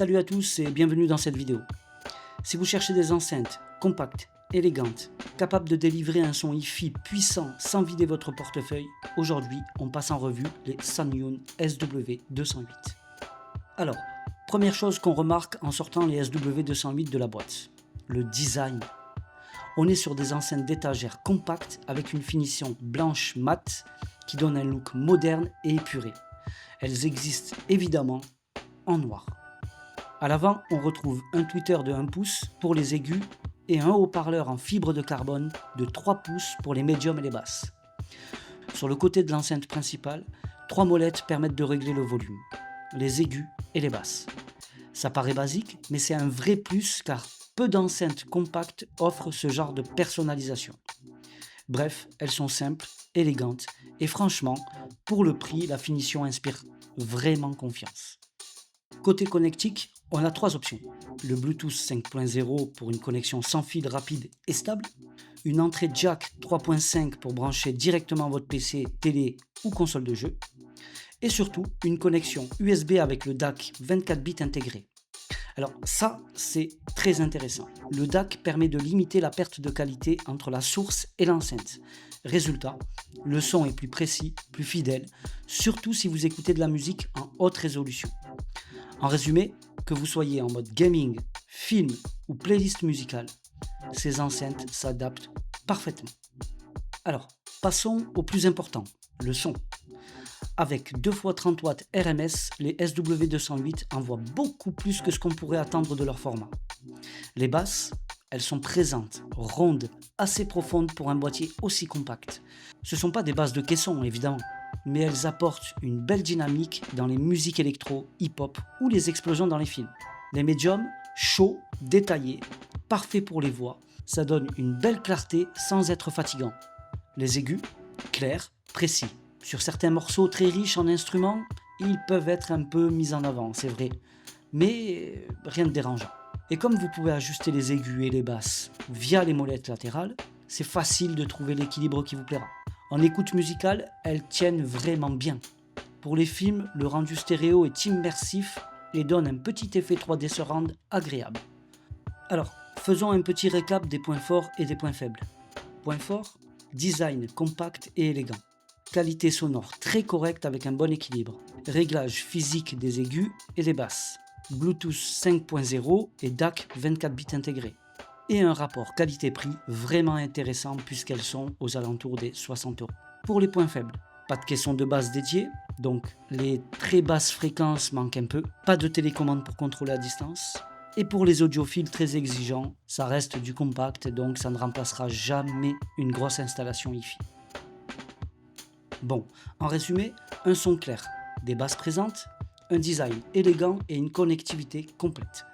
Salut à tous et bienvenue dans cette vidéo. Si vous cherchez des enceintes compactes, élégantes, capables de délivrer un son Hi-Fi puissant sans vider votre portefeuille, aujourd'hui on passe en revue les Sanyoon SW208. Alors, première chose qu'on remarque en sortant les SW208 de la boîte, le design. On est sur des enceintes d'étagère compactes avec une finition blanche mat qui donne un look moderne et épuré. Elles existent évidemment en noir. À l'avant, on retrouve un tweeter de 1 pouce pour les aigus et un haut-parleur en fibre de carbone de 3 pouces pour les médiums et les basses. Sur le côté de l'enceinte principale, 3 molettes permettent de régler le volume, les aigus et les basses. Ça paraît basique, mais c'est un vrai plus car peu d'enceintes compactes offrent ce genre de personnalisation. Bref, elles sont simples, élégantes et franchement, pour le prix, la finition inspire vraiment confiance. Côté connectique, on a 3 options. Le Bluetooth 5.0 pour une connexion sans fil rapide et stable, une entrée jack 3.5 pour brancher directement votre PC, télé ou console de jeu, et surtout une connexion USB avec le DAC 24 bits intégré. Alors ça, c'est très intéressant. Le DAC permet de limiter la perte de qualité entre la source et l'enceinte. Résultat, le son est plus précis, plus fidèle, surtout si vous écoutez de la musique en haute résolution. En résumé, que vous soyez en mode gaming, film ou playlist musicale, ces enceintes s'adaptent parfaitement. Alors, passons au plus important, le son. Avec 2x30 watts RMS, les SW208 envoient beaucoup plus que ce qu'on pourrait attendre de leur format. Les basses, elles sont présentes, rondes, assez profondes pour un boîtier aussi compact. Ce ne sont pas des basses de caisson évidemment, mais elles apportent une belle dynamique dans les musiques électro, hip-hop ou les explosions dans les films. Les médiums, chauds, détaillés, parfaits pour les voix, ça donne une belle clarté sans être fatigant. Les aigus, clairs, précis. Sur certains morceaux très riches en instruments, ils peuvent être un peu mis en avant, c'est vrai, mais rien de dérangeant. Et comme vous pouvez ajuster les aigus et les basses via les molettes latérales, c'est facile de trouver l'équilibre qui vous plaira. En écoute musicale, elles tiennent vraiment bien. Pour les films, le rendu stéréo est immersif et donne un petit effet 3D surround agréable. Alors, faisons un petit récap des points forts et des points faibles. Point fort, design compact et élégant. Qualité sonore très correcte avec un bon équilibre. Réglage physique des aigus et des basses. Bluetooth 5.0 et DAC 24 bits intégrés. Et un rapport qualité-prix vraiment intéressant puisqu'elles sont aux alentours des 60 €. Pour les points faibles, pas de caisson de basse dédiée, donc les très basses fréquences manquent un peu. Pas de télécommande pour contrôler à distance. Et pour les audiophiles très exigeants, ça reste du compact, donc ça ne remplacera jamais une grosse installation Hi-Fi. Bon, en résumé, un son clair, des basses présentes, un design élégant et une connectivité complète.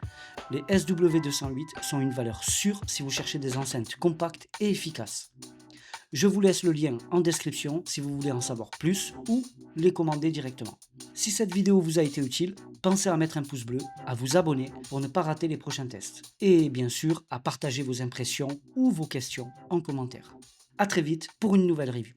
Les SW208 sont une valeur sûre si vous cherchez des enceintes compactes et efficaces. Je vous laisse le lien en description si vous voulez en savoir plus ou les commander directement. Si cette vidéo vous a été utile, pensez à mettre un pouce bleu, à vous abonner pour ne pas rater les prochains tests. Et bien sûr, à partager vos impressions ou vos questions en commentaire. A très vite pour une nouvelle review.